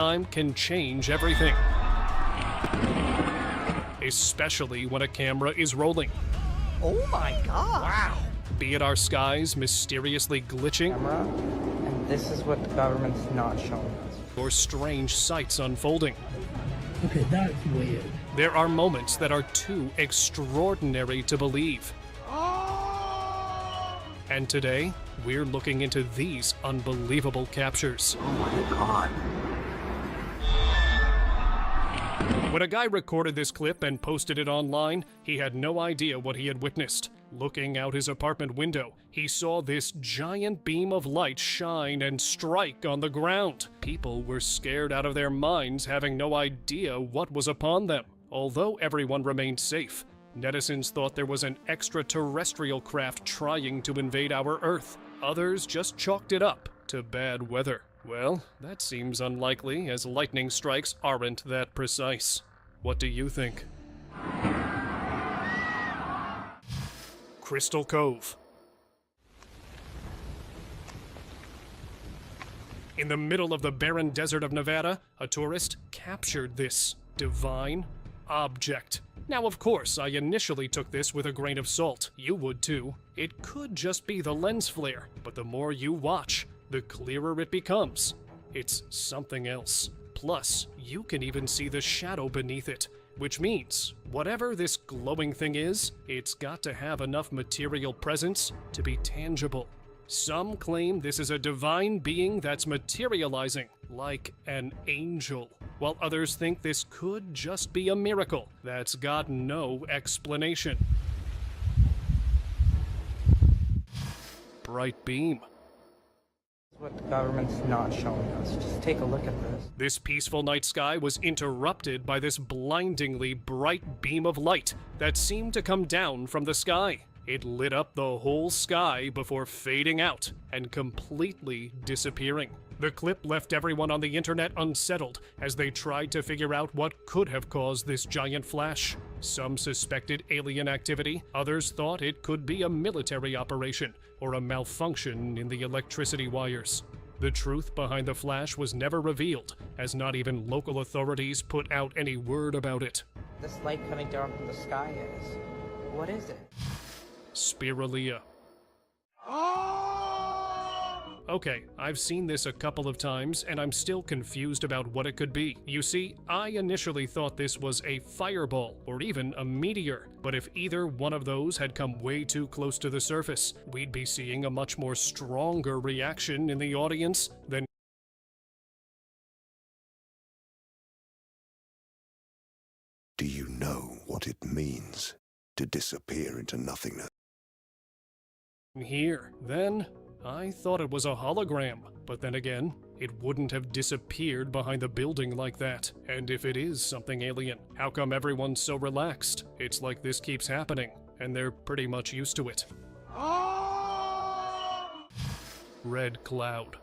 Time can change everything, especially when a camera is rolling. Oh my god! Wow! Be it our skies mysteriously glitching, Camera, and this is what the government's not showing us. or strange sights unfolding. Okay, that's weird. There are moments that are too extraordinary to believe. And today, we're looking into these unbelievable captures. Oh my god. When a guy recorded this clip and posted it online, he had no idea what he had witnessed. Looking out his apartment window, he saw this giant beam of light shine and strike on the ground. People were scared out of their minds, having no idea what was upon them. Although everyone remained safe, netizens thought there was an extraterrestrial craft trying to invade our Earth. Others just chalked it up to bad weather. Well, that seems unlikely, as lightning strikes aren't that precise. What do you think? Crystal Cove. In the middle of the barren desert of Nevada, a tourist captured this divine object. Now, of course, I initially took this with a grain of salt. You would too. It could just be the lens flare, but the more you watch, the clearer it becomes. It's something else. Plus, you can even see the shadow beneath it, which means whatever this glowing thing is, it's got to have enough material presence to be tangible. Some claim this is a divine being that's materializing, like an angel, while others think this could just be a miracle that's got no explanation. Bright beam. What the government's not showing us. Just take a look at this. This peaceful night sky was interrupted by this blindingly bright beam of light that seemed to come down from the sky. It lit up the whole sky before fading out and completely disappearing. The clip left everyone on the internet unsettled as they tried to figure out what could have caused this giant flash. Some suspected alien activity, others thought it could be a military operation or a malfunction in the electricity wires. The truth behind the flash was never revealed, as not even local authorities put out any word about it. This light coming down from the sky is... what is it? Spirulina. Okay, I've seen this a couple of times, and I'm still confused about what it could be. You see, I initially thought this was a fireball, or even a meteor, but if either one of those had come way too close to the surface, we'd be seeing a much more stronger reaction in the audience than... Do you know what it means to disappear into nothingness? here. Then, I thought it was a hologram, but then again, it wouldn't have disappeared behind the building like that. And if it is something alien, how come everyone's so relaxed? It's like this keeps happening, and they're pretty much used to it. Red cloud.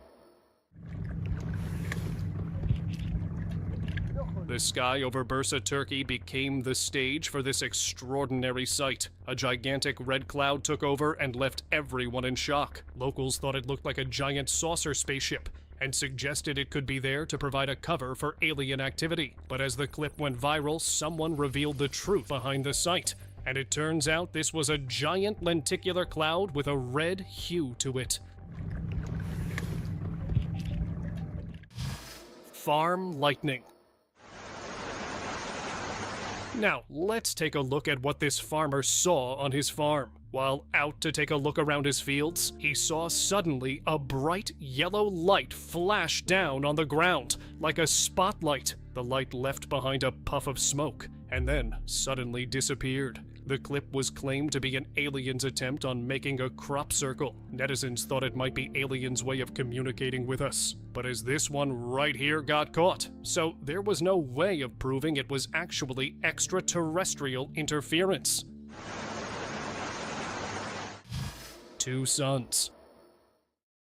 The sky over Bursa, Turkey became the stage for this extraordinary sight. A gigantic red cloud took over and left everyone in shock. Locals thought it looked like a giant saucer spaceship and suggested it could be there to provide a cover for alien activity. But as the clip went viral, someone revealed the truth behind the sight. And it turns out this was a giant lenticular cloud with a red hue to it. Farm lightning. Now, let's take a look at what this farmer saw on his farm. While out to take a look around his fields, he saw suddenly a bright yellow light flash down on the ground, like a spotlight. The light left behind a puff of smoke, and then suddenly disappeared. The clip was claimed to be an alien's attempt on making a crop circle. Netizens thought it might be aliens' way of communicating with us. But as this one right here got caught, so there was no way of proving it was actually extraterrestrial interference. Two suns.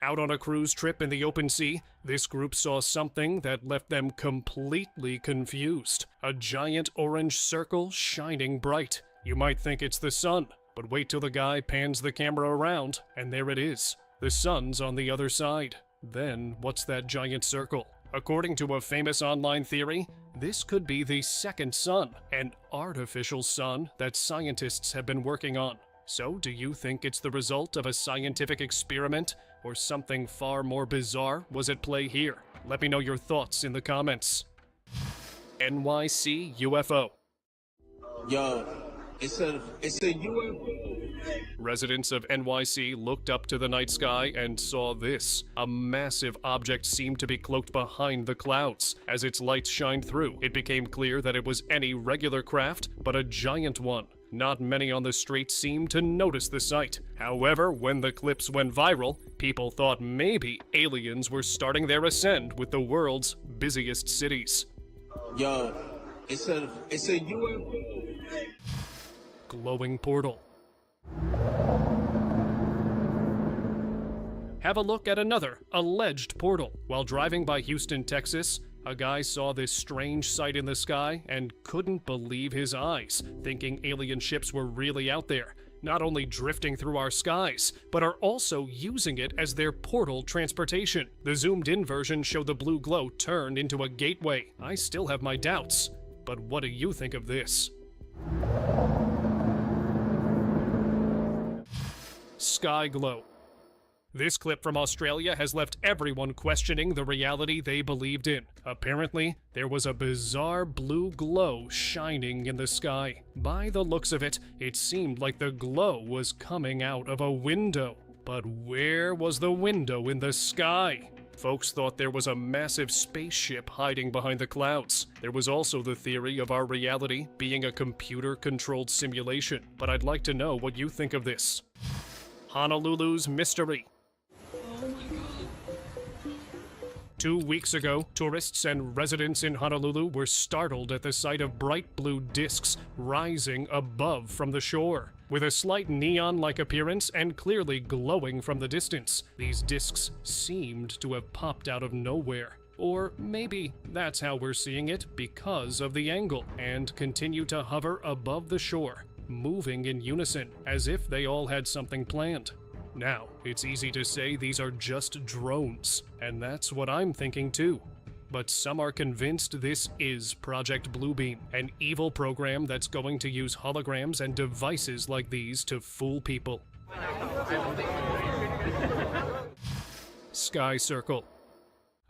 Out on a cruise trip in the open sea, this group saw something that left them completely confused. A giant orange circle shining bright. You might think it's the sun, but wait till the guy pans the camera around, and there it is. The sun's on the other side. Then, what's that giant circle? According to a famous online theory, this could be the second sun, an artificial sun that scientists have been working on. So, do you think it's the result of a scientific experiment, or something far more bizarre was at play here? Let me know your thoughts in the comments. NYC UFO. Yo, it's a UFO. Residents of NYC looked up to the night sky and saw this. A massive object seemed to be cloaked behind the clouds. As its lights shined through, it became clear that it was any regular craft, but a giant one. Not many on the street seemed to notice the sight. However, when the clips went viral, people thought maybe aliens were starting their ascent with the world's busiest cities. Yo, it's a UFO. Glowing portal. Have a look at another alleged portal. While driving by Houston, Texas, a guy saw this strange sight in the sky and couldn't believe his eyes, thinking alien ships were really out there, not only drifting through our skies, but are also using it as their portal transportation. The zoomed-in version showed the blue glow turned into a gateway. I still have my doubts, but what do you think of this? Sky glow. This clip from Australia has left everyone questioning the reality they believed in. Apparently, there was a bizarre blue glow shining in the sky. By the looks of it, it seemed like the glow was coming out of a window. But where was the window in the sky? Folks thought there was a massive spaceship hiding behind the clouds. There was also the theory of our reality being a computer-controlled simulation. But I'd like to know what you think of this. Honolulu's mystery. 2 weeks ago, tourists and residents in Honolulu were startled at the sight of bright blue discs rising above from the shore. With a slight neon-like appearance and clearly glowing from the distance, these discs seemed to have popped out of nowhere. Or maybe that's how we're seeing it because of the angle, and continue to hover above the shore, moving in unison, as if they all had something planned. Now, it's easy to say these are just drones, and that's what I'm thinking too. But some are convinced this is Project Bluebeam, an evil program that's going to use holograms and devices like these to fool people. Sky circle.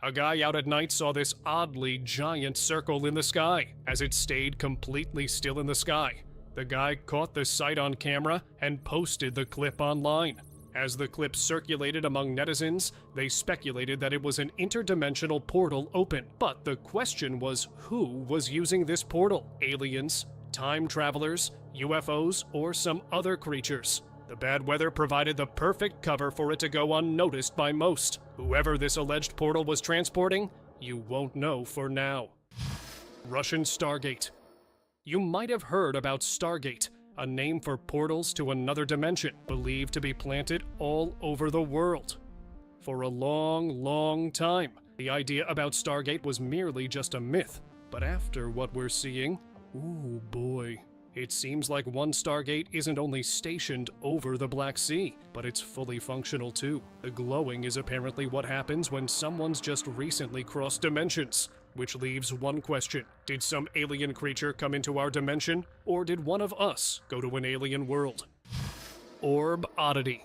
A guy out at night saw this oddly giant circle in the sky. As it stayed completely still in the sky, the guy caught the sight on camera and posted the clip online. As the clip circulated among netizens, they speculated that it was an interdimensional portal open. But the question was, who was using this portal? Aliens, time travelers, UFOs, or some other creatures? The bad weather provided the perfect cover for it to go unnoticed by most. Whoever this alleged portal was transporting, you won't know for now. Russian Stargate. You might have heard about Stargate, a name for portals to another dimension, believed to be planted all over the world. For a long, long time, the idea about Stargate was merely just a myth. But after what we're seeing, ooh boy, it seems like one Stargate isn't only stationed over the Black Sea, but it's fully functional too. The glowing is apparently what happens when someone's just recently crossed dimensions. Which leaves one question. Did some alien creature come into our dimension, or did one of us go to an alien world? Orb oddity.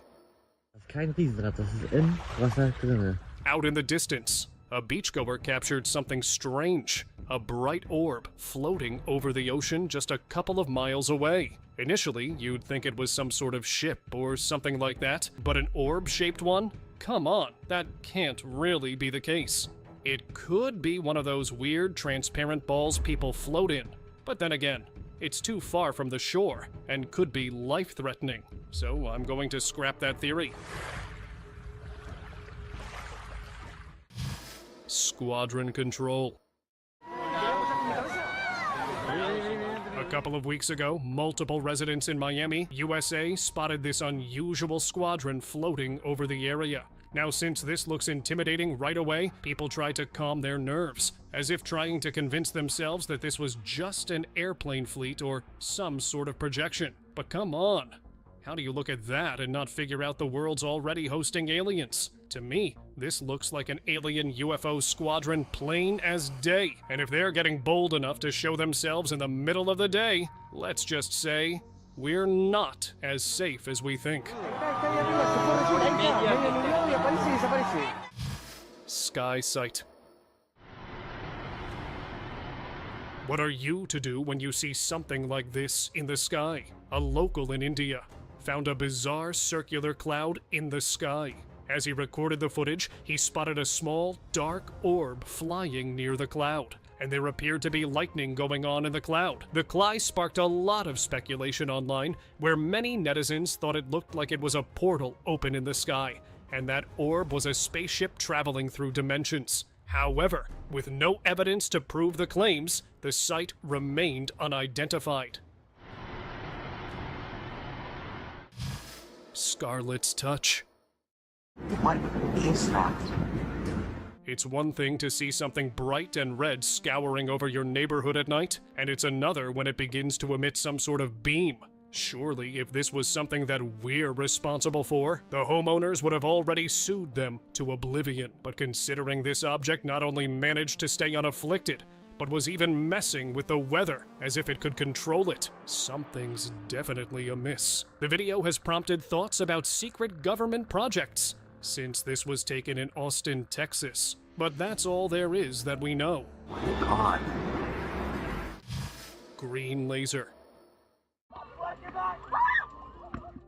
Das ist kein Riesenrad, das ist im Wasser drinne. Out in the distance, a beachgoer captured something strange. A bright orb floating over the ocean just a couple of miles away. Initially, you'd think it was some sort of ship or something like that, but an orb-shaped one? Come on, that can't really be the case. It could be one of those weird, transparent balls people float in. But then again, it's too far from the shore and could be life-threatening. So I'm going to scrap that theory. Squadron control. A couple of weeks ago, multiple residents in Miami, USA, spotted this unusual squadron floating over the area. Now, since this looks intimidating right away, people try to calm their nerves, as if trying to convince themselves that this was just an airplane fleet or some sort of projection. But come on, How do you look at that and not figure out the world's already hosting aliens? To me, this looks like an alien UFO squadron plain as day. And if they're getting bold enough to show themselves in the middle of the day, let's just say, we're not as safe as we think. Sky sight. What are you to do when you see something like this in the sky? A local in India found a bizarre circular cloud in the sky. As he recorded the footage, he spotted a small, dark orb flying near the cloud, and there appeared to be lightning going on in the cloud. The cry sparked a lot of speculation online, where many netizens thought it looked like it was a portal open in the sky, and that orb was a spaceship traveling through dimensions. However, with no evidence to prove the claims, the site remained unidentified. Scarlet's touch. What is that? It's one thing to see something bright and red scouring over your neighborhood at night, and it's another when it begins to emit some sort of beam. Surely, if this was something that we're responsible for, the homeowners would have already sued them to oblivion. But considering this object not only managed to stay unafflicted, but was even messing with the weather as if it could control it, something's definitely amiss. The video has prompted thoughts about secret government projects, since this was taken in Austin, Texas. But that's all there is that we know. My God. Green laser.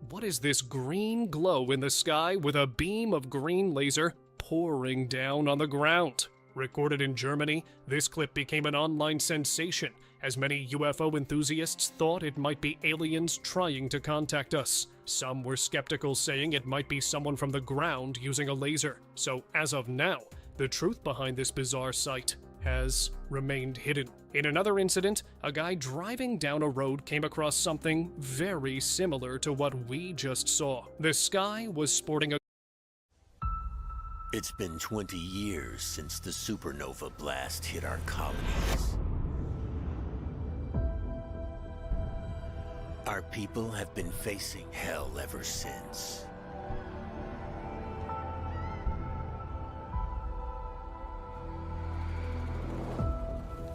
What is this green glow in the sky with a beam of green laser pouring down on the ground? Recorded in Germany, this clip became an online sensation, as many UFO enthusiasts thought it might be aliens trying to contact us. Some were skeptical, saying it might be someone from the ground using a laser. So as of now, the truth behind this bizarre sight has remained hidden. In another incident, a guy driving down a road came across something very similar to what we just saw. The sky was sporting a It's been 20 years since the supernova blast hit our colonies. Our people have been facing hell ever since.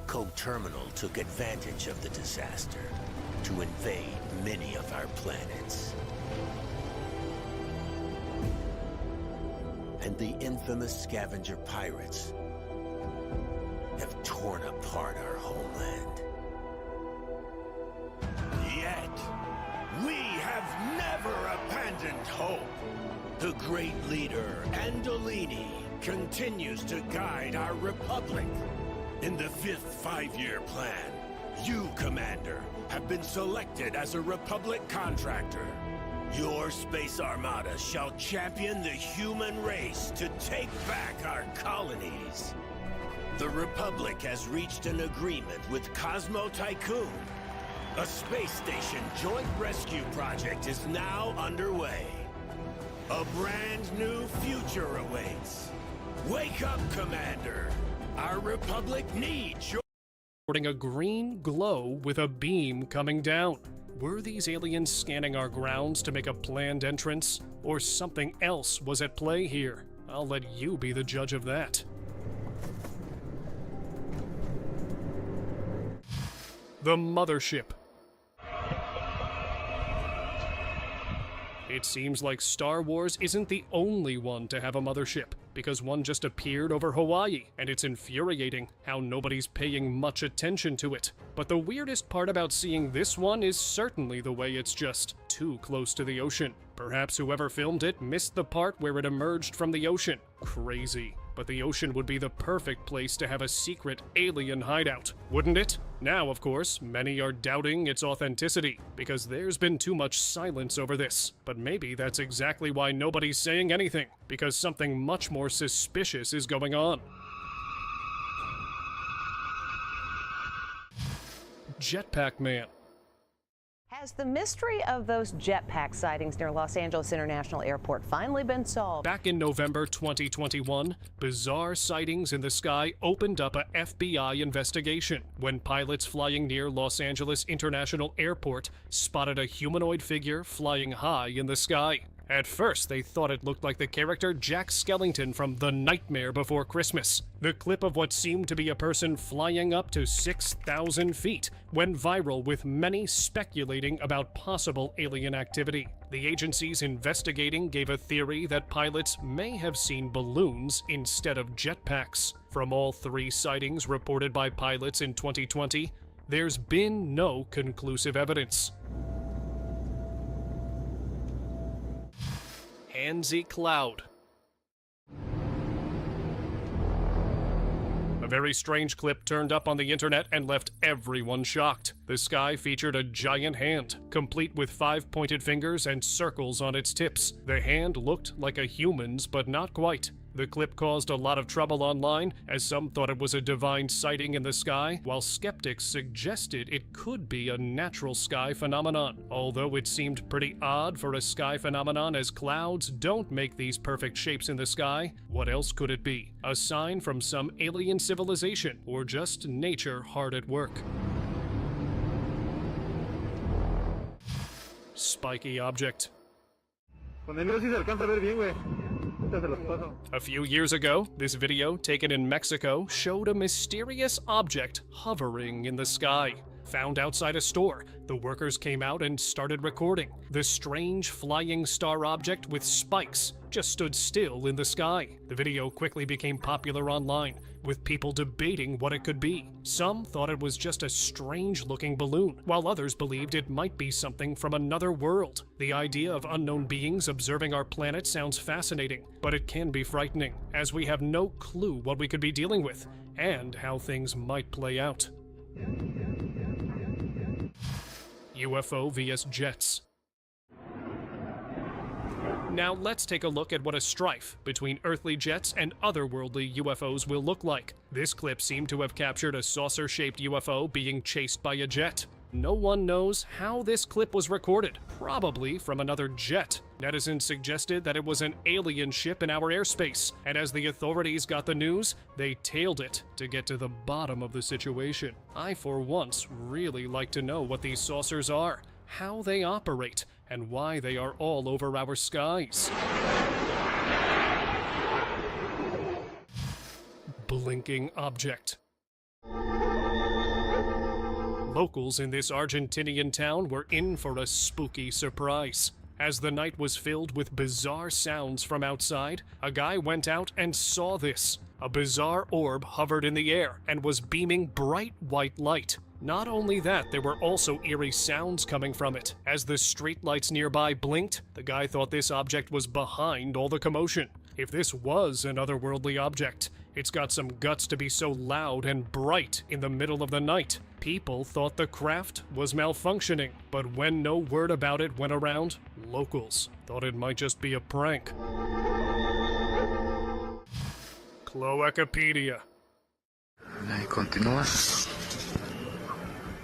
Co-Terminal took advantage of the disaster to invade many of our planets. And the infamous scavenger pirates have torn apart our homeland. Yet, we have never abandoned hope. The great leader, Andolini, continues to guide our republic. In the 5th five-year plan, you, Commander, have been selected as a Republic contractor. Your space armada shall champion the human race to take back our colonies. The Republic has reached an agreement with Cosmo Tycoon. A space station joint rescue project is now underway. A brand new future awaits. Wake up, Commander! Our Republic needs your... Reporting a green glow with a beam coming down. Were these aliens scanning our grounds to make a planned entrance? Or something else was at play here? I'll let you be the judge of that. The mothership. It seems like Star Wars isn't the only one to have a mothership, because one just appeared over Hawaii, and it's infuriating how nobody's paying much attention to it. But the weirdest part about seeing this one is certainly the way it's just too close to the ocean. Perhaps whoever filmed it missed the part where it emerged from the ocean. Crazy. But the ocean would be the perfect place to have a secret alien hideout, wouldn't it? Now, of course, many are doubting its authenticity, because there's been too much silence over this. But maybe that's exactly why nobody's saying anything, because something much more suspicious is going on. Jetpack Man. Has the mystery of those jetpack sightings near Los Angeles International Airport finally been solved? Back in November 2021, bizarre sightings in the sky opened up a FBI investigation when pilots flying near Los Angeles International Airport spotted a humanoid figure flying high in the sky. At first, they thought it looked like the character Jack Skellington from The Nightmare Before Christmas. The clip of what seemed to be a person flying up to 6,000 feet went viral, with many speculating about possible alien activity. The agencies investigating gave a theory that pilots may have seen balloons instead of jetpacks. From all 3 sightings reported by pilots in 2020, there's been no conclusive evidence. Handsy Cloud. A very strange clip turned up on the internet and left everyone shocked. The sky featured a giant hand, complete with 5 pointed fingers and circles on its tips. The hand looked like a human's, but not quite. The clip caused a lot of trouble online, as some thought it was a divine sighting in the sky, while skeptics suggested it could be a natural sky phenomenon. Although it seemed pretty odd for a sky phenomenon, as clouds don't make these perfect shapes in the sky, what else could it be? A sign from some alien civilization, or just nature hard at work? Spiky object. A few years ago, this video, taken in Mexico, showed a mysterious object hovering in the sky. Found outside a store, the workers came out and started recording. The strange flying star object with spikes just stood still in the sky. The video quickly became popular online, with people debating what it could be. Some thought it was just a strange-looking balloon, while others believed it might be something from another world. The idea of unknown beings observing our planet sounds fascinating, but it can be frightening, as we have no clue what we could be dealing with, and how things might play out. UFO vs. jets. Now let's take a look at what a strife between earthly jets and otherworldly UFOs will look like. This clip seemed to have captured a saucer-shaped UFO being chased by a jet. No one knows how this clip was recorded, probably from another jet. Netizens suggested that it was an alien ship in our airspace, and as the authorities got the news, they tailed it to get to the bottom of the situation. I, for once, really like to know what these saucers are, how they operate, and why they are all over our skies. Blinking object. Locals in this Argentinian town were in for a spooky surprise. As the night was filled with bizarre sounds from outside, a guy went out and saw this. A bizarre orb hovered in the air and was beaming bright white light. Not only that, there were also eerie sounds coming from it. As the streetlights nearby blinked, the guy thought this object was behind all the commotion. If this was an otherworldly object, it's got some guts to be so loud and bright in the middle of the night. People thought the craft was malfunctioning, but when no word about it went around, locals thought it might just be a prank. Cloacapedia.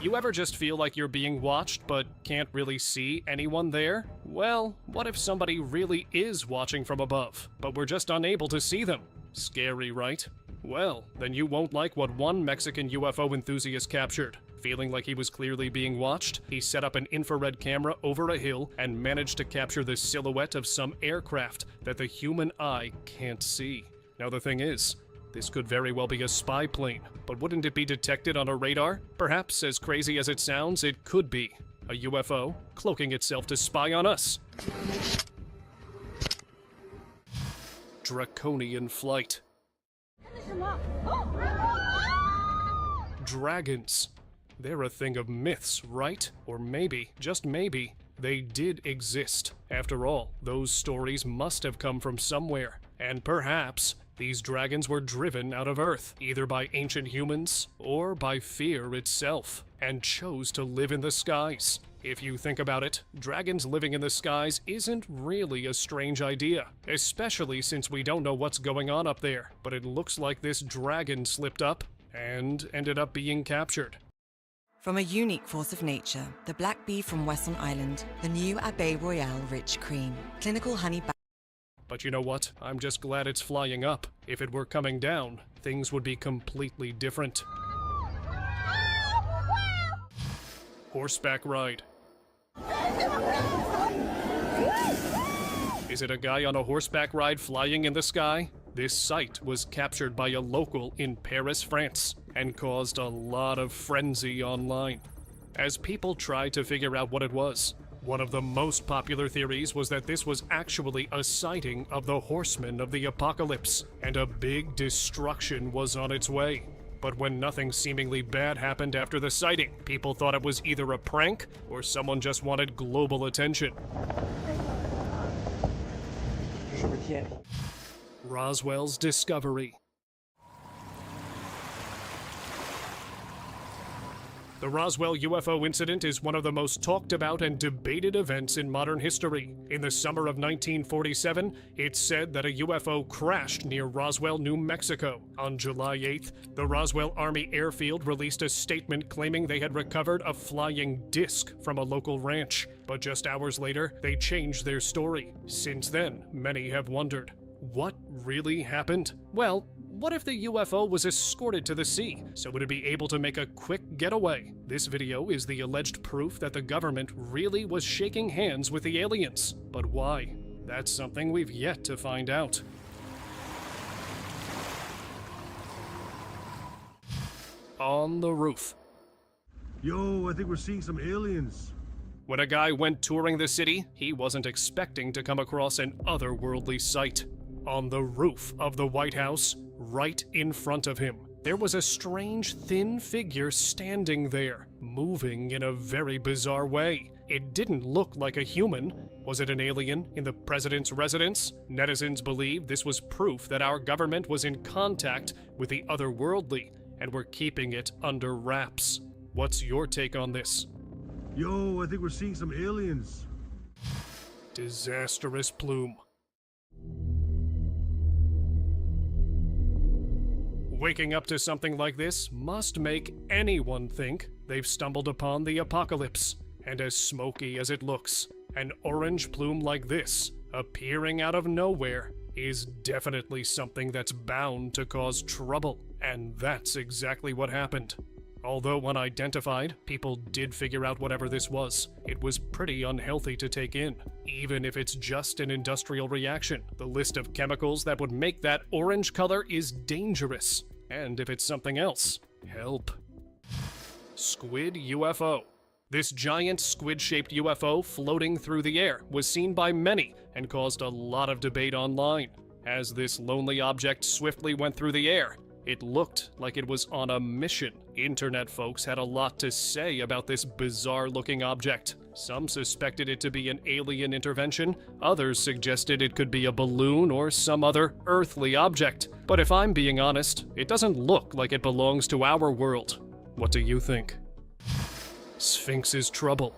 You ever just feel like you're being watched but can't really see anyone there? Well, what if somebody really is watching from above, but we're just unable to see them? Scary, right? Well, then you won't like what one Mexican UFO enthusiast captured. Feeling like he was clearly being watched, he set up an infrared camera over a hill and managed to capture the silhouette of some aircraft that the human eye can't see. Now the thing is, this could very well be a spy plane, but wouldn't it be detected on a radar? Perhaps, as crazy as it sounds, it could be a UFO cloaking itself to spy on us. Draconian flight. Dragons. They're a thing of myths, right? Or maybe, just maybe, they did exist. After all, those stories must have come from somewhere. And perhaps these dragons were driven out of Earth, either by ancient humans or by fear itself, and chose to live in the skies. If you think about it, dragons living in the skies isn't really a strange idea, especially since we don't know what's going on up there. But it looks like this dragon slipped up and ended up being captured. From a unique force of nature, the black bee from Western Island, the new Abbé Royale Rich Cream, clinical honey. But you know what? I'm just glad it's flying up. If it were coming down, things would be completely different. Horseback ride. Is it a guy on a horseback ride flying in the sky? This sight was captured by a local in Paris, France, and caused a lot of frenzy online. As people tried to figure out what it was, one of the most popular theories was that this was actually a sighting of the horsemen of the apocalypse, and a big destruction was on its way. But when nothing seemingly bad happened after the sighting, people thought it was either a prank or someone just wanted global attention. Roswell's discovery. The Roswell UFO incident is one of the most talked about and debated events in modern history. In the summer of 1947, it's said that a UFO crashed near Roswell, New Mexico. On July 8th, the Roswell Army Airfield released a statement claiming they had recovered a flying disc from a local ranch. But just hours later, they changed their story. Since then, many have wondered, what really happened? Well, what if the UFO was escorted to the sea, so would it be able to make a quick getaway? This video is the alleged proof that the government really was shaking hands with the aliens. But why? That's something we've yet to find out. On the roof. Yo, I think we're seeing some aliens. When a guy went touring the city, he wasn't expecting to come across an otherworldly sight. On the roof of the White House, right in front of him, there was a strange, thin figure standing there, moving in a very bizarre way. It didn't look like a human. Was it an alien in the president's residence? Netizens believe this was proof that our government was in contact with the otherworldly, and were keeping it under wraps. What's your take on this? Yo, I think we're seeing some aliens. Disastrous plume. Waking up to something like this must make anyone think they've stumbled upon the apocalypse. And as smoky as it looks, an orange plume like this, appearing out of nowhere, is definitely something that's bound to cause trouble. And that's exactly what happened. Although unidentified, people did figure out whatever this was. It was pretty unhealthy to take in. Even if it's just an industrial reaction, the list of chemicals that would make that orange color is dangerous. And if it's something else, help. Squid UFO. This giant squid-shaped UFO floating through the air was seen by many and caused a lot of debate online. As this lonely object swiftly went through the air, it looked like it was on a mission. Internet folks had a lot to say about this bizarre-looking object. Some suspected it to be an alien intervention, others suggested it could be a balloon or some other earthly object. But if I'm being honest, it doesn't look like it belongs to our world. What do you think? Sphinx's trouble.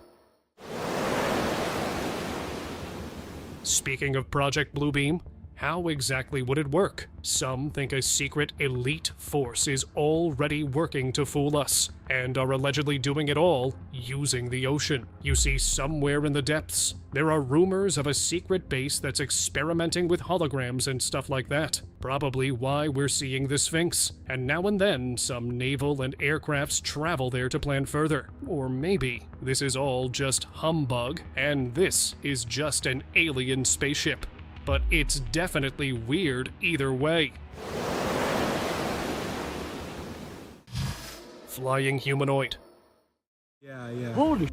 Speaking of Project Bluebeam, how exactly would it work? Some think a secret elite force is already working to fool us, and are allegedly doing it all using the ocean. You see, somewhere in the depths, there are rumors of a secret base that's experimenting with holograms and stuff like that. Probably why we're seeing the Sphinx, and now and then some naval and aircrafts travel there to plan further. Or maybe this is all just humbug, and this is just an alien spaceship. But it's definitely weird either way. Flying humanoid. Yeah. Holy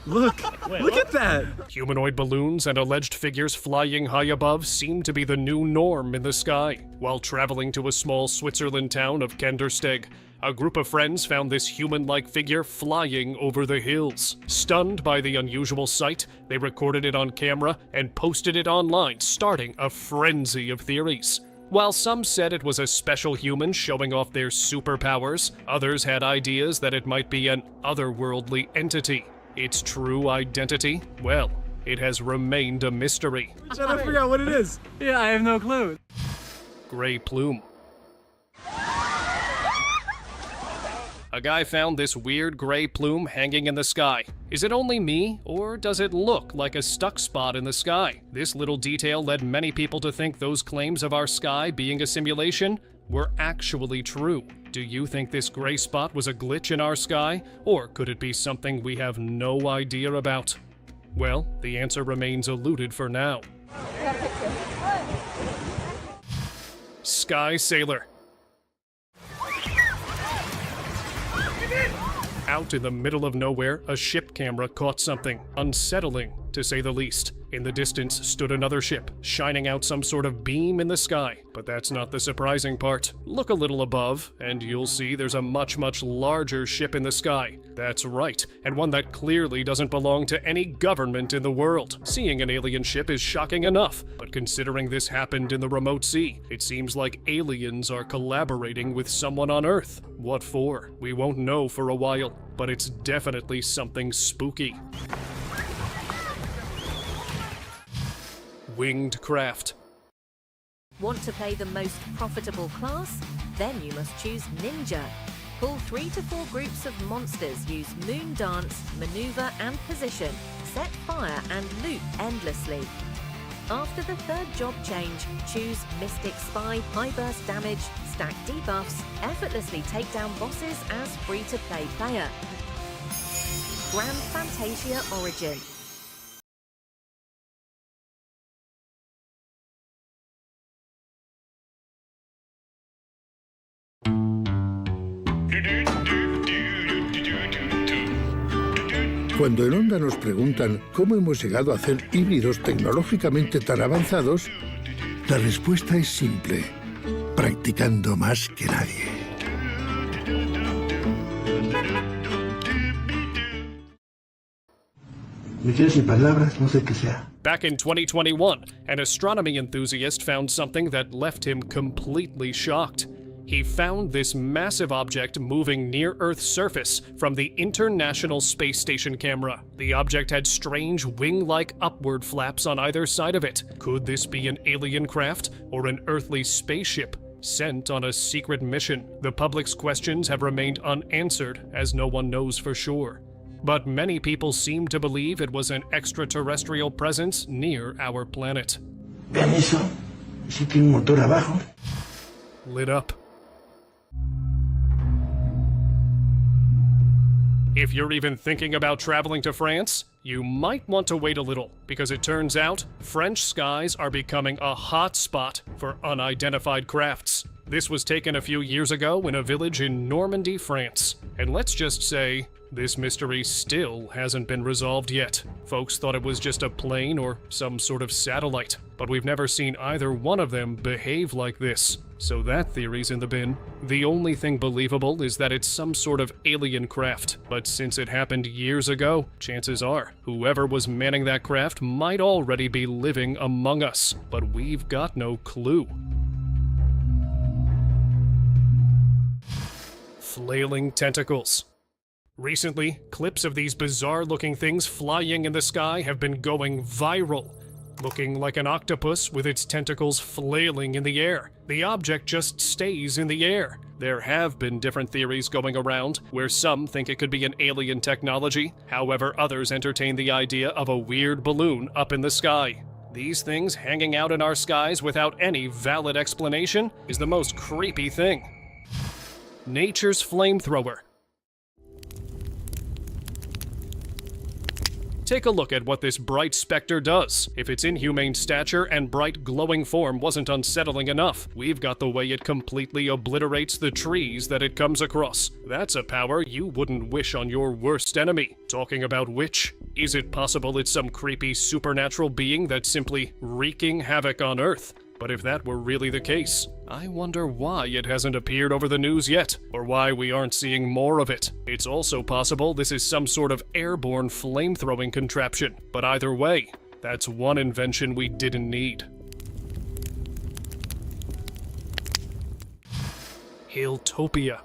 look! Look at that! Humanoid balloons and alleged figures flying high above seem to be the new norm in the sky. While traveling to a small Switzerland town of Kandersteg, a group of friends found this human-like figure flying over the hills. Stunned by the unusual sight, they recorded it on camera and posted it online, starting a frenzy of theories. While some said it was a special human showing off their superpowers, others had ideas that it might be an otherworldly entity. Its true identity? Well, it has remained a mystery. I'm trying to figure out what it is. Yeah, I have no clue. Gray plume. A guy found this weird gray plume hanging in the sky. Is it only me, or does it look like a stuck spot in the sky? This little detail led many people to think those claims of our sky being a simulation were actually true. Do you think this gray spot was a glitch in our sky, or could it be something we have no idea about? Well, the answer remains eluded for now. Sky Sailor. Out in the middle of nowhere, a ship camera caught something unsettling, to say the least. In the distance stood another ship, shining out some sort of beam in the sky. But that's not the surprising part. Look a little above, and you'll see there's a much, much larger ship in the sky. That's right, and one that clearly doesn't belong to any government in the world. Seeing an alien ship is shocking enough, but considering this happened in the remote sea, it seems like aliens are collaborating with someone on Earth. What for? We won't know for a while, but it's definitely something spooky. Winged craft. Want to play the most profitable class? Then you must choose Ninja. Pull 3 to 4 groups of monsters, use moon dance, maneuver and position, set fire and loop endlessly. After the 3rd job change, choose Mystic Spy, high burst damage, stack debuffs, effortlessly take down bosses as free-to-play player. Grand Fantasia Origin. Cuando en Onda nos preguntan cómo hemos llegado a hacer híbridos tecnológicamente tan avanzados, la respuesta es simple: practicando más que nadie. Me quedé sin palabras, no sé qué sea. Back in 2021, an astronomy enthusiast found something that left him completely shocked. He found this massive object moving near Earth's surface from the International Space Station camera. The object had strange wing-like upward flaps on either side of it. Could this be an alien craft or an earthly spaceship sent on a secret mission? The public's questions have remained unanswered, as no one knows for sure. But many people seem to believe it was an extraterrestrial presence near our planet. Vean eso. Sí tiene un motor abajo. Lit up. If you're even thinking about traveling to France, you might want to wait a little, because it turns out French skies are becoming a hot spot for unidentified crafts. This was taken a few years ago in a village in Normandy, France. And let's just say, this mystery still hasn't been resolved yet. Folks thought it was just a plane or some sort of satellite, but we've never seen either one of them behave like this. So that theory's in the bin. The only thing believable is that it's some sort of alien craft, but since it happened years ago, chances are whoever was manning that craft might already be living among us, but we've got no clue. Flailing tentacles. Recently, clips of these bizarre-looking things flying in the sky have been going viral. Looking like an octopus with its tentacles flailing in the air. The object just stays in the air. There have been different theories going around, where some think it could be an alien technology. However, others entertain the idea of a weird balloon up in the sky. These things hanging out in our skies without any valid explanation is the most creepy thing. Nature's flamethrower. Take a look at what this bright specter does. If its inhumane stature and bright glowing form wasn't unsettling enough, we've got the way it completely obliterates the trees that it comes across. That's a power you wouldn't wish on your worst enemy. Talking about which, is it possible it's some creepy supernatural being that's simply wreaking havoc on Earth? But if that were really the case, I wonder why it hasn't appeared over the news yet, or why we aren't seeing more of it. It's also possible this is some sort of airborne flamethrowing contraption, but either way, that's one invention we didn't need. Hilltopia.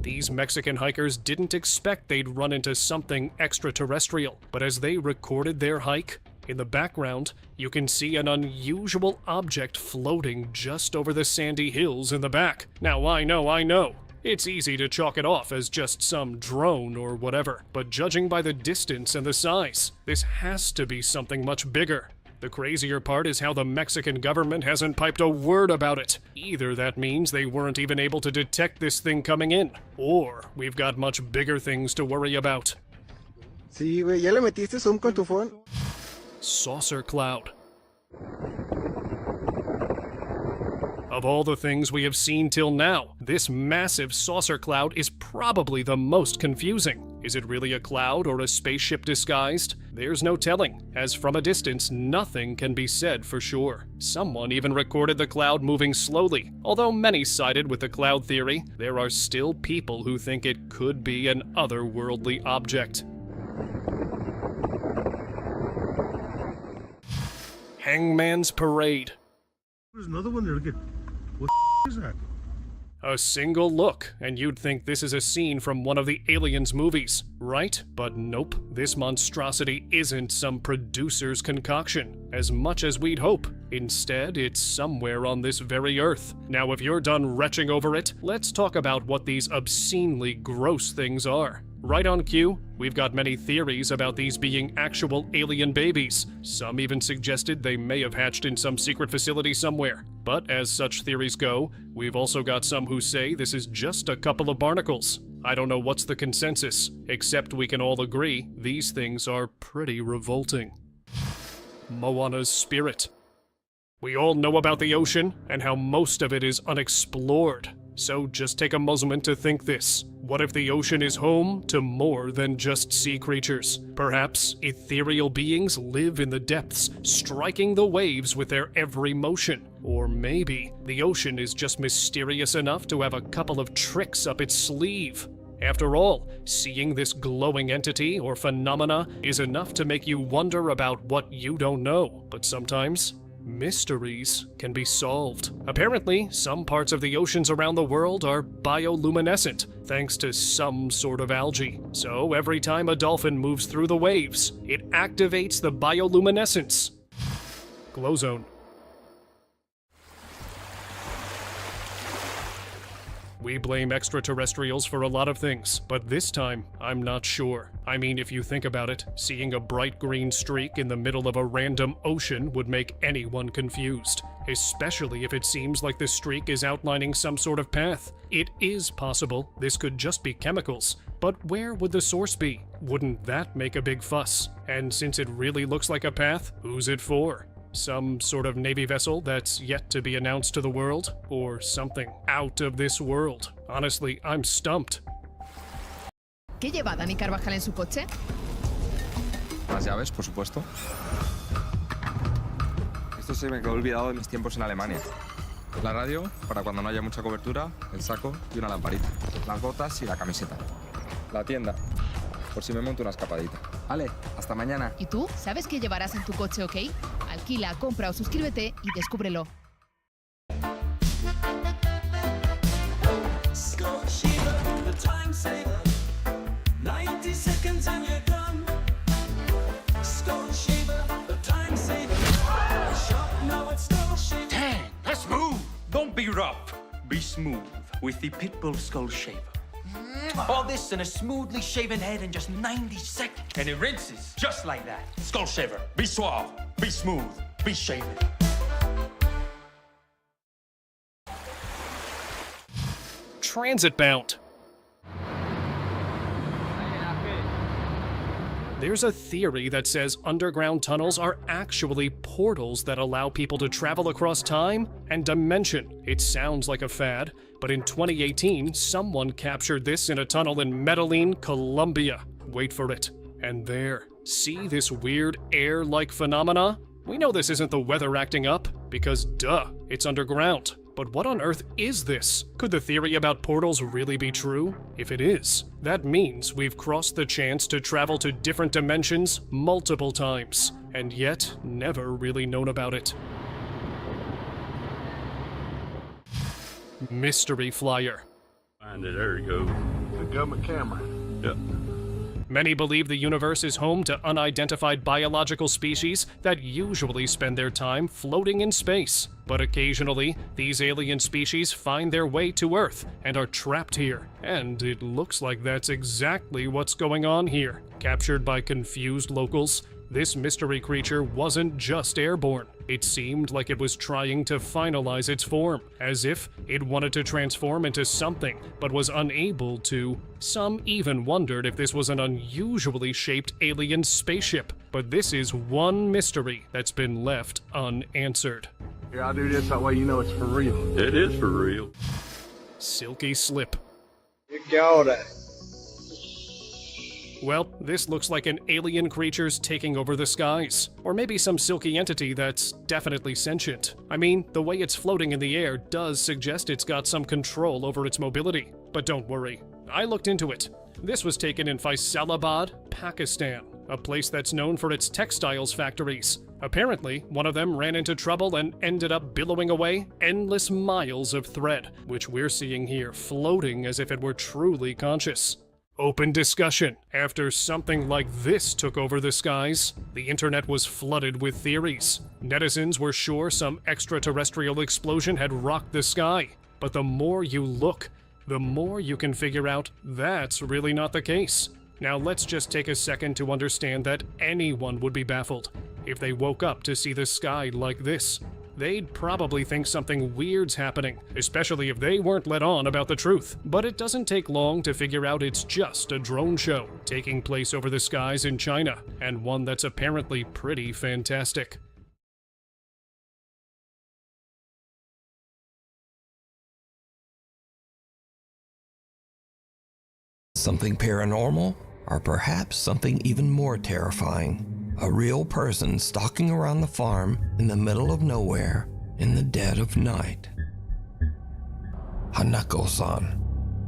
These Mexican hikers didn't expect they'd run into something extraterrestrial, but as they recorded their hike, In the background, you can see an unusual object floating just over the sandy hills in the back. Now I know. It's easy to chalk it off as just some drone or whatever, but judging by the distance and the size, this has to be something much bigger. The crazier part is how the Mexican government hasn't piped a word about it. Either that means they weren't even able to detect this thing coming in, or we've got much bigger things to worry about. Sí, güey, ¿ya le metiste zoom con tu phone? Saucer cloud. Of all the things we have seen till now, this massive saucer cloud is probably the most confusing. Is it really a cloud or a spaceship disguised? There's no telling, as from a distance, nothing can be said for sure. Someone even recorded the cloud moving slowly. Although many sided with the cloud theory, there are still people who think it could be an otherworldly object. Hangman's Parade. There's another one there. Look at. What is that? A single look, and you'd think this is a scene from one of the Aliens movies, right? But nope, this monstrosity isn't some producer's concoction, as much as we'd hope. Instead, it's somewhere on this very Earth. Now, if you're done retching over it, let's talk about what these obscenely gross things are. Right on cue, we've got many theories about these being actual alien babies. Some even suggested they may have hatched in some secret facility somewhere. But as such theories go, we've also got some who say this is just a couple of barnacles. I don't know what's the consensus, except we can all agree these things are pretty revolting. Moana's spirit. We all know about the ocean and how most of it is unexplored. So just take a moment to think this. What if the ocean is home to more than just sea creatures? Perhaps ethereal beings live in the depths, striking the waves with their every motion. Or maybe the ocean is just mysterious enough to have a couple of tricks up its sleeve. After all, seeing this glowing entity or phenomena is enough to make you wonder about what you don't know. But sometimes mysteries can be solved. Apparently, some parts of the oceans around the world are bioluminescent, thanks to some sort of algae. So every time a dolphin moves through the waves, it activates the bioluminescence. Glow zone. We blame extraterrestrials for a lot of things, but this time, I'm not sure. I mean, if you think about it, seeing a bright green streak in the middle of a random ocean would make anyone confused, especially if it seems like the streak is outlining some sort of path. It is possible this could just be chemicals, but where would the source be? Wouldn't that make a big fuss? And since it really looks like a path, who's it for? Some sort of Navy vessel that's yet to be announced to the world? Or something out of this world? Honestly, I'm stumped. ¿Qué lleva Dani Carvajal en su coche? Las llaves, por supuesto. Esto se me quedó olvidado de mis tiempos en Alemania. La radio, para cuando no haya mucha cobertura, el saco y una lamparita. Las botas y la camiseta. La tienda, por si me monto una escapadita. Vale, hasta mañana. ¿Y tú? ¿Sabes qué llevarás en tu coche, ok? Alquila, compra o suscríbete y descúbrelo. Dang, that's smooth. Don't be rough. Be smooth with the Pitbull Skull Shaver. All this in a smoothly shaven head in just 90 seconds. And it rinses just like that. Skull Shaver. Be suave. Be smooth. Be shaven. Transit bound. There's a theory that says underground tunnels are actually portals that allow people to travel across time and dimension. It sounds like a fad, but in 2018, someone captured this in a tunnel in Medellin, Colombia. Wait for it. And there, see this weird air-like phenomena? We know this isn't the weather acting up, because duh, it's underground. But what on earth is this? Could the theory about portals really be true? If it is, that means we've crossed the chance to travel to different dimensions multiple times, and yet never really known about it. Mystery flyer. Find it, there you go. The government camera. Yep. Many believe the universe is home to unidentified biological species that usually spend their time floating in space. But occasionally, these alien species find their way to Earth and are trapped here. And it looks like that's exactly what's going on here. Captured by confused locals, this mystery creature wasn't just airborne. It seemed like it was trying to finalize its form, as if it wanted to transform into something, but was unable to. Some even wondered if this was an unusually shaped alien spaceship, but this is one mystery that's been left unanswered. Here, I'll do this, that way you know it's for real. It is for real. Silky slip. You got it. Well, this looks like an alien creature's taking over the skies. Or maybe some silky entity that's definitely sentient. I mean, the way it's floating in the air does suggest it's got some control over its mobility. But don't worry, I looked into it. This was taken in Faisalabad, Pakistan, a place that's known for its textiles factories. Apparently, one of them ran into trouble and ended up billowing away endless miles of thread, which we're seeing here floating as if it were truly conscious. Open discussion. After something like this took over the skies, the internet was flooded with theories. Netizens were sure some extraterrestrial explosion had rocked the sky. But the more you look, the more you can figure out that's really not the case. Now let's just take a second to understand that anyone would be baffled if they woke up to see the sky like this. They'd probably think something weird's happening, especially if they weren't let on about the truth. But it doesn't take long to figure out it's just a drone show taking place over the skies in China, and one that's apparently pretty fantastic. Something paranormal, or perhaps something even more terrifying. A real person stalking around the farm in the middle of nowhere in the dead of night. Hanako-san.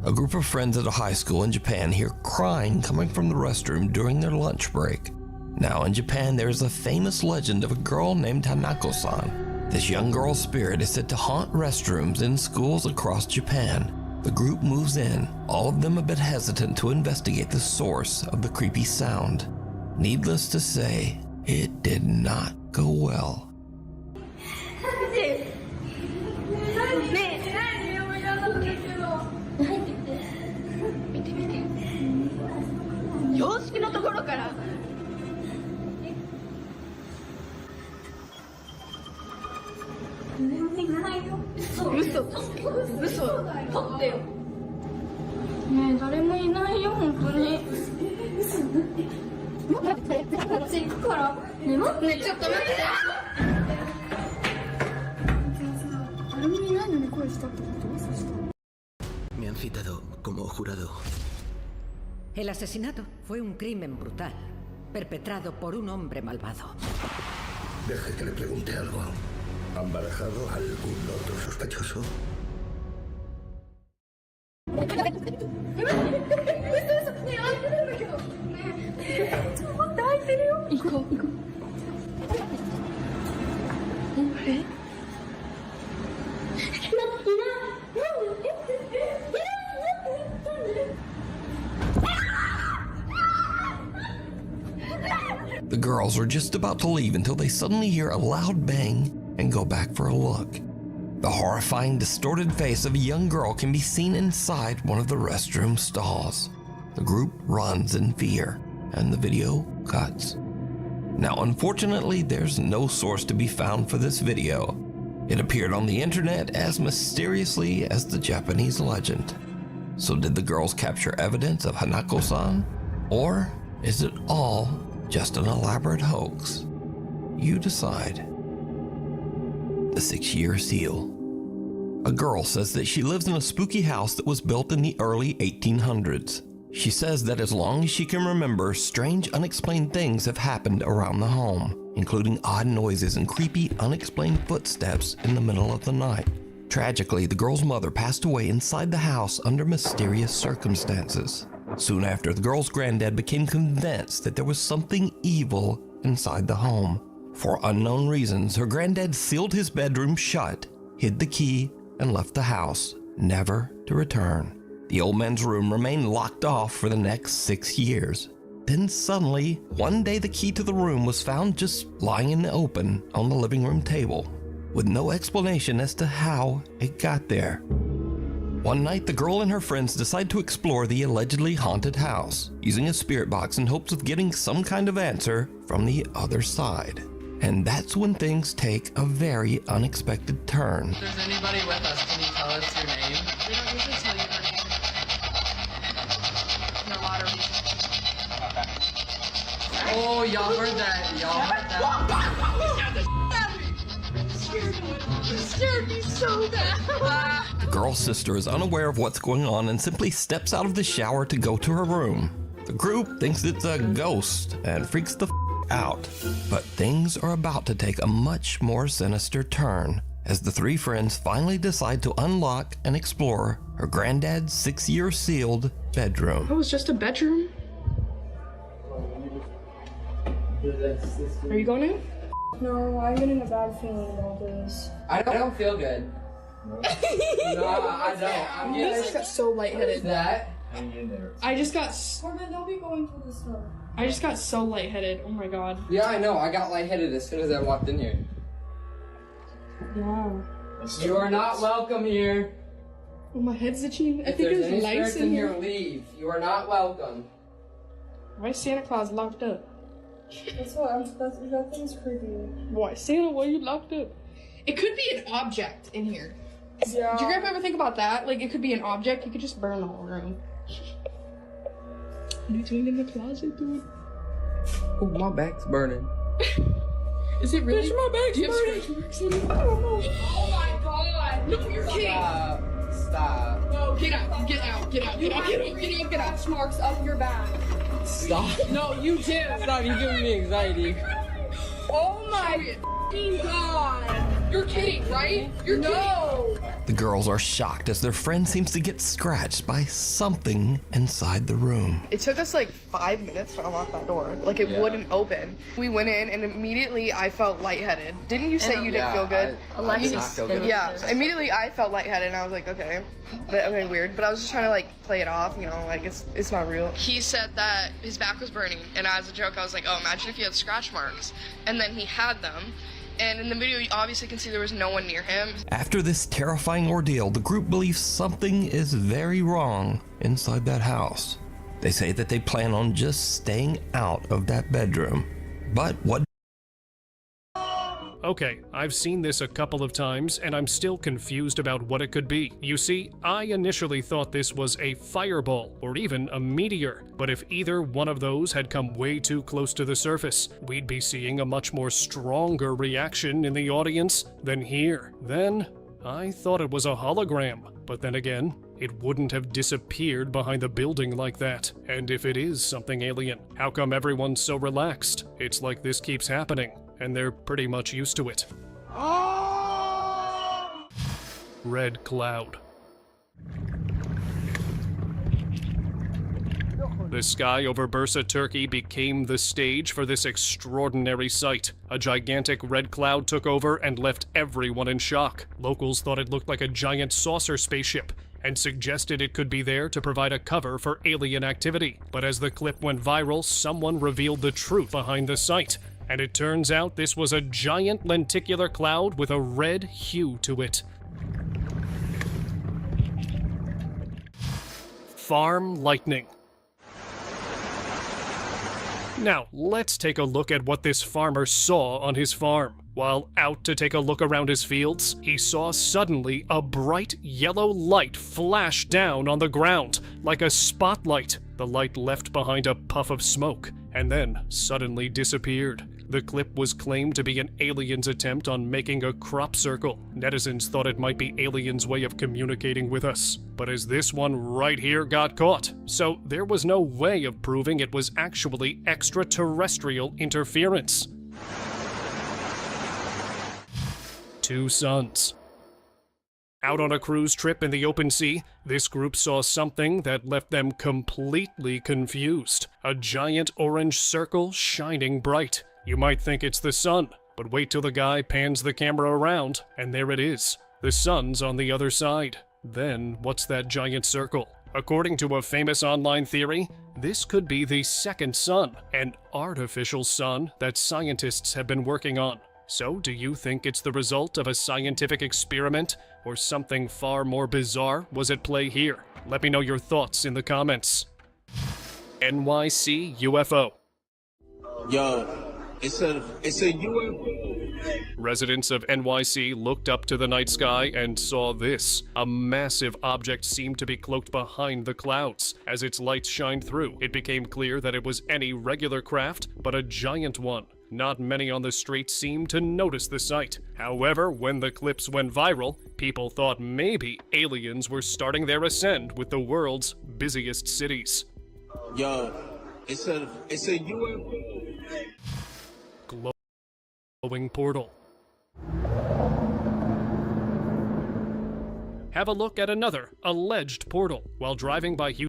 A group of friends at a high school in Japan hear crying coming from the restroom during their lunch break. Now in Japan there is a famous legend of a girl named Hanako-san. This young girl's spirit is said to haunt restrooms in schools across Japan. The group moves in, all of them a bit hesitant to investigate the source of the creepy sound. Needless to say, it did not go well. Me han citado como jurado. El asesinato fue un crimen brutal, perpetrado por un hombre malvado. Deje que le pregunte algo. ¿Han barajado a algún otro sospechoso? The girls are just about to leave until they suddenly hear a loud bang and go back for a look. The horrifying, distorted face of a young girl can be seen inside one of the restroom stalls. The group runs in fear, and the video cuts. Now, unfortunately, there's no source to be found for this video. It appeared on the internet as mysteriously as the Japanese legend. So did the girls capture evidence of Hanako-san? Or is it all just an elaborate hoax? You decide. The 6-year seal. A girl says that she lives in a spooky house that was built in the early 1800s. She says that as long as she can remember, strange unexplained things have happened around the home, including odd noises and creepy unexplained footsteps in the middle of the night. Tragically, the girl's mother passed away inside the house under mysterious circumstances. Soon after, the girl's granddad became convinced that there was something evil inside the home. For unknown reasons, her granddad sealed his bedroom shut, hid the key, and left the house, never to return. The old man's room remained locked off for the next 6 years. Then suddenly, one day the key to the room was found just lying in the open on the living room table, with no explanation as to how it got there. One night, the girl and her friends decide to explore the allegedly haunted house, using a spirit box in hopes of getting some kind of answer from the other side. And that's when things take a very unexpected turn. If there's anybody with us, can you tell us your name? We don't usually tell you our name. In a lot of reasons. Oh, y'all heard that. Y'all heard that. You scared me so bad. The girl's sister is unaware of what's going on and simply steps out of the shower to go to her room. The group thinks it's a ghost and freaks the out. But things are about to take a much more sinister turn as the three friends finally decide to unlock and explore her granddad's 6-year sealed bedroom. It was just a bedroom. Are you going in? No, I'm getting a bad feeling about this. I don't feel good. No, I don't. I just got so lightheaded. That? I just got. Corbin, don't be going through this stuff. I just got so lightheaded. Oh my god. Yeah, I know. I got lightheaded as soon as I walked in here. Yeah. You are not welcome here. Oh, my head's itching. I If think there's there's any lights spirits in here. leave. You are not welcome. Why is Santa Claus locked up? That's what that thing's creepy. Why, Santa? Why are you locked up? It could be an object in here. Yeah. Did you guys ever think about that? Like, it could be an object. You could just burn the whole room. What are you doing in the closet, dude? Oh, my back's burning. Is it really? Bitch, my back's Do you have burning. scratch marks in it? I don't know. Oh my god. No, you're kidding. Stop. No, Get out. Get out. Get out. You Get out. have Get out. Get out. Get out. scratch marks up your back. Stop. No, you did. Stop. You're giving me anxiety. Oh my god. You're kidding, right? You're No. The girls are shocked as their friend seems to get scratched by something inside the room. It took us like 5 minutes to unlock that door. Like, it wouldn't open. We went in and immediately I felt lightheaded. Didn't you say you didn't feel good? Alexis didn't. Yeah, immediately I felt lightheaded and I was like, okay, weird. But I was just trying to like play it off, you know, like it's not real. He said that his back was burning, and as a joke I was like, oh, imagine if he had scratch marks. And then he had them. And in the video, you obviously can see there was no one near him. After this terrifying ordeal, the group believes something is very wrong inside that house. They say that they plan on just staying out of that bedroom. But what? Okay, I've seen this a couple of times, and I'm still confused about what it could be. You see, I initially thought this was a fireball, or even a meteor, but if either one of those had come way too close to the surface, we'd be seeing a much more stronger reaction in the audience than here. Then, I thought it was a hologram, but then again, it wouldn't have disappeared behind the building like that. And if it is something alien, how come everyone's so relaxed? It's like this keeps happening, and they're pretty much used to it. Red cloud. The sky over Bursa, Turkey became the stage for this extraordinary sight. A gigantic red cloud took over and left everyone in shock. Locals thought it looked like a giant saucer spaceship and suggested it could be there to provide a cover for alien activity. But as the clip went viral, someone revealed the truth behind the sight. And it turns out this was a giant lenticular cloud with a red hue to it. Farm lightning. Now, let's take a look at what this farmer saw on his farm. While out to take a look around his fields, he saw suddenly a bright yellow light flash down on the ground, like a spotlight. The light left behind a puff of smoke, and then suddenly disappeared. The clip was claimed to be an alien's attempt on making a crop circle. Netizens thought it might be aliens' way of communicating with us. But as this one right here got caught, so there was no way of proving it was actually extraterrestrial interference. Two suns. Out on a cruise trip in the open sea, this group saw something that left them completely confused. A giant orange circle shining bright. You might think it's the sun, but wait till the guy pans the camera around, and there it is. The sun's on the other side. Then, what's that giant circle? According to a famous online theory, this could be the second sun, an artificial sun that scientists have been working on. So, do you think it's the result of a scientific experiment, or something far more bizarre was at play here? Let me know your thoughts in the comments. NYC UFO. Yo, it's a UFO. Residents of NYC looked up to the night sky and saw this. A massive object seemed to be cloaked behind the clouds. As its lights shined through, it became clear that it was any regular craft, but a giant one. Not many on the street seemed to notice the sight. However, when the clips went viral, people thought maybe aliens were starting their ascent with the world's busiest cities. Yo, it's a UFO. Glowing portal. Have a look at another alleged portal. While driving by